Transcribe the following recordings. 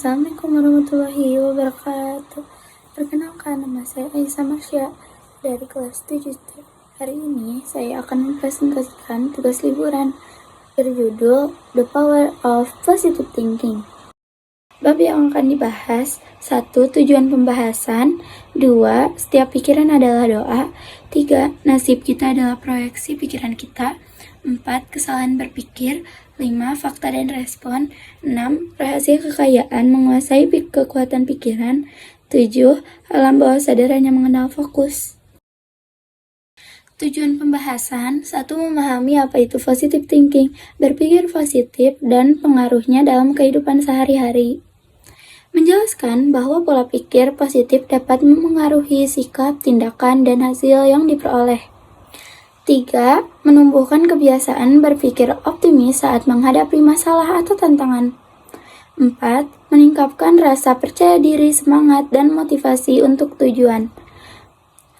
Assalamualaikum warahmatullahi wabarakatuh. Perkenalkan, nama saya Aisyah Marsya dari kelas 7. Hari ini saya akan mempresentasikan tugas liburan berjudul The Power of Positive Thinking. Bab yang akan dibahas: 1. Tujuan pembahasan. 2. Setiap pikiran adalah doa. 3. Nasib kita adalah proyeksi pikiran kita. 4. Kesalahan berpikir. 5. Fakta dan respon. 6. Rahasia kekayaan menguasai kekuatan pikiran. 7. Alam bawah sadar hanya mengenal fokus. Tujuan pembahasan: 1. Memahami apa itu positive thinking, berpikir positif, dan pengaruhnya dalam kehidupan sehari-hari. Menjelaskan bahwa pola pikir positif dapat memengaruhi sikap, tindakan, dan hasil yang diperoleh. 3. Menumbuhkan kebiasaan berpikir optimis saat menghadapi masalah atau tantangan. 4. Meningkatkan rasa percaya diri, semangat, dan motivasi untuk tujuan.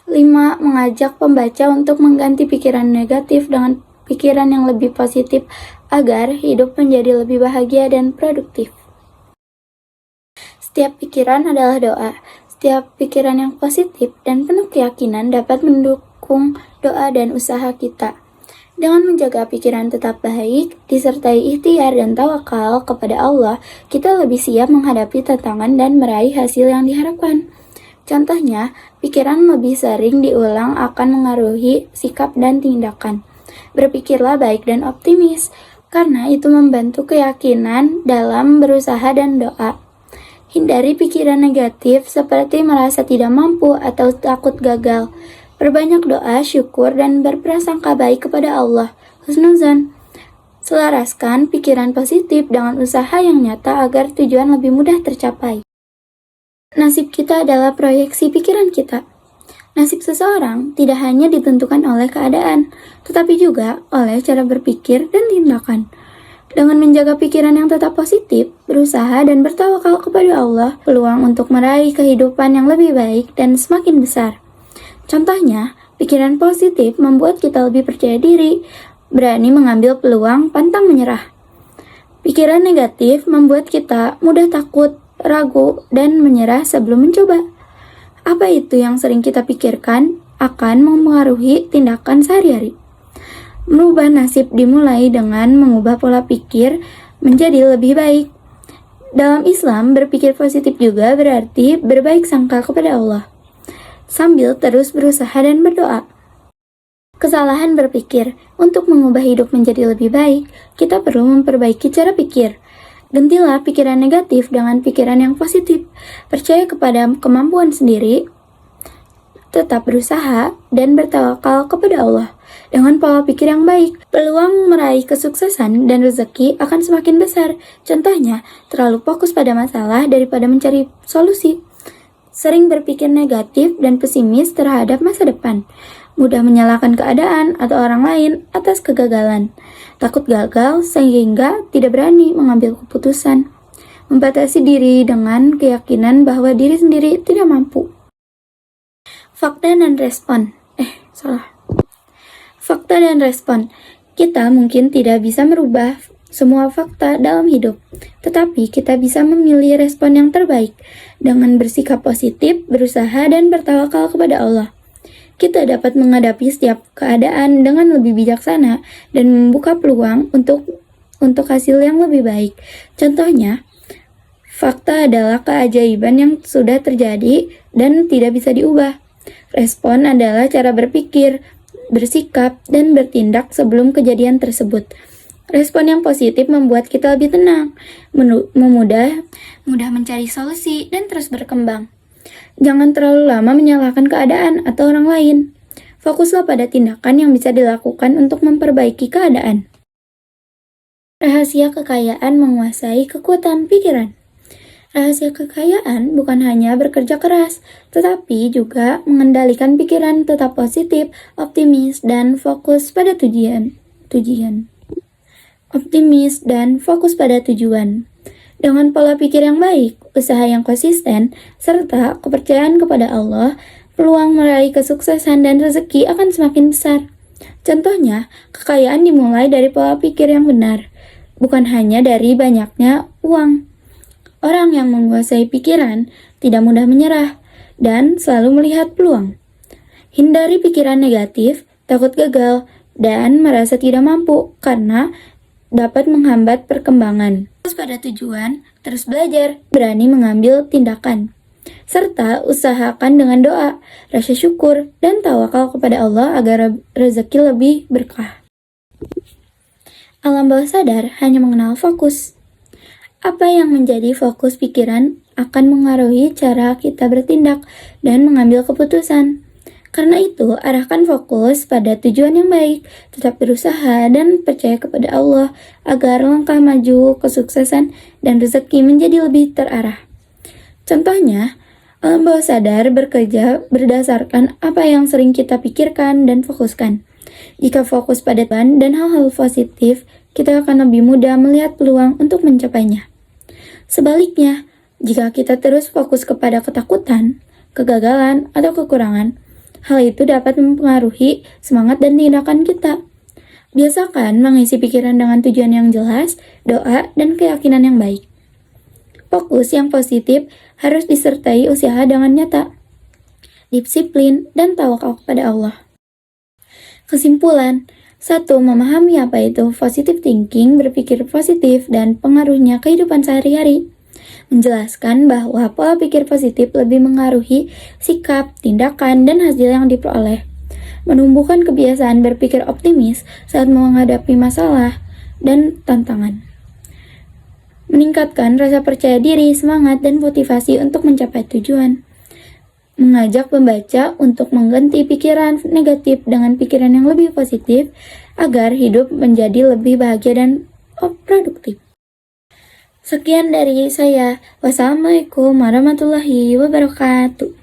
5. Mengajak pembaca untuk mengganti pikiran negatif dengan pikiran yang lebih positif agar hidup menjadi lebih bahagia dan produktif. Setiap pikiran adalah doa. Setiap pikiran yang positif dan penuh keyakinan dapat mendukung doa dan usaha kita. Dengan menjaga pikiran tetap baik, disertai ikhtiar dan tawakal kepada Allah, kita lebih siap menghadapi tantangan dan meraih hasil yang diharapkan. Contohnya, pikiran lebih sering diulang akan mengaruhi sikap dan tindakan. Berpikirlah baik dan optimis, karena itu membantu keyakinan dalam berusaha dan doa. Hindari pikiran negatif seperti merasa tidak mampu atau takut gagal. Perbanyak doa, syukur, dan berprasangka baik kepada Allah. Husnuzan. Selaraskan pikiran positif dengan usaha yang nyata agar tujuan lebih mudah tercapai. Nasib kita adalah proyeksi pikiran kita. Nasib seseorang tidak hanya ditentukan oleh keadaan, tetapi juga oleh cara berpikir dan tindakan. Dengan menjaga pikiran yang tetap positif, berusaha dan bertawakal kepada Allah, peluang untuk meraih kehidupan yang lebih baik dan semakin besar. Contohnya, pikiran positif membuat kita lebih percaya diri, berani mengambil peluang, pantang menyerah. Pikiran negatif membuat kita mudah takut, ragu, dan menyerah sebelum mencoba. Apa itu yang sering kita pikirkan akan mempengaruhi tindakan sehari-hari. Merubah nasib dimulai dengan mengubah pola pikir menjadi lebih baik. Dalam Islam, berpikir positif juga berarti berbaik sangka kepada Allah, sambil terus berusaha dan berdoa. Kesalahan berpikir: untuk mengubah hidup menjadi lebih baik, kita perlu memperbaiki cara pikir. Gantilah pikiran negatif dengan pikiran yang positif. Percaya kepada kemampuan sendiri, tetap berusaha, dan bertawakal kepada Allah. Dengan pola pikir yang baik, peluang meraih kesuksesan dan rezeki akan semakin besar. Contohnya, terlalu fokus pada masalah daripada mencari solusi. Sering berpikir negatif dan pesimis terhadap masa depan. Mudah menyalahkan keadaan atau orang lain atas kegagalan. Takut gagal sehingga tidak berani mengambil keputusan. Membatasi diri dengan keyakinan bahwa diri sendiri tidak mampu. Fakta dan respon. Fakta dan respon. Kita mungkin tidak bisa merubah semua fakta dalam hidup, tetapi kita bisa memilih respon yang terbaik dengan bersikap positif, berusaha, dan bertawakal kepada Allah. Kita dapat menghadapi setiap keadaan dengan lebih bijaksana dan membuka peluang untuk hasil yang lebih baik. Contohnya, fakta adalah keajaiban yang sudah terjadi dan tidak bisa diubah. Respon adalah cara berpikir, bersikap, dan bertindak sebelum kejadian tersebut. Respon yang positif membuat kita lebih tenang, mudah mencari solusi, dan terus berkembang. Jangan terlalu lama menyalahkan keadaan atau orang lain. Fokuslah pada tindakan yang bisa dilakukan untuk memperbaiki keadaan. Rahasia kekayaan menguasai kekuatan pikiran. Rahasia kekayaan bukan hanya bekerja keras, tetapi juga mengendalikan pikiran tetap positif, optimis, dan fokus pada tujuan. Dengan pola pikir yang baik, usaha yang konsisten, serta kepercayaan kepada Allah, peluang meraih kesuksesan dan rezeki akan semakin besar. Contohnya, kekayaan dimulai dari pola pikir yang benar, bukan hanya dari banyaknya uang. Orang yang menguasai pikiran tidak mudah menyerah dan selalu melihat peluang. Hindari pikiran negatif, takut gagal, dan merasa tidak mampu karena dapat menghambat perkembangan. Terus pada tujuan, terus belajar, berani mengambil tindakan. Serta usahakan dengan doa, rasa syukur, dan tawakal kepada Allah agar rezeki lebih berkah. Alam bawah sadar hanya mengenal fokus. Apa yang menjadi fokus pikiran akan mengaruhi cara kita bertindak dan mengambil keputusan. Karena itu, arahkan fokus pada tujuan yang baik, tetap berusaha dan percaya kepada Allah agar langkah maju, kesuksesan, dan rezeki menjadi lebih terarah. Contohnya, alam bawah sadar bekerja berdasarkan apa yang sering kita pikirkan dan fokuskan. Jika fokus pada Tuhan dan hal-hal positif, kita akan lebih mudah melihat peluang untuk mencapainya. Sebaliknya, jika kita terus fokus kepada ketakutan, kegagalan, atau kekurangan, hal itu dapat mempengaruhi semangat dan tindakan kita. Biasakan mengisi pikiran dengan tujuan yang jelas, doa, dan keyakinan yang baik. Fokus yang positif harus disertai usaha dengan nyata, disiplin, dan tawakal kepada Allah. Kesimpulan, 1. Memahami apa itu positive thinking, berpikir positif, dan pengaruhnya kehidupan sehari-hari. Menjelaskan bahwa pola pikir positif lebih mengaruhi sikap, tindakan, dan hasil yang diperoleh. Menumbuhkan kebiasaan berpikir optimis saat menghadapi masalah dan tantangan. Meningkatkan rasa percaya diri, semangat, dan motivasi untuk mencapai tujuan. Mengajak pembaca untuk mengganti pikiran negatif dengan pikiran yang lebih positif agar hidup menjadi lebih bahagia dan produktif. Sekian dari saya. Wassalamualaikum warahmatullahi wabarakatuh.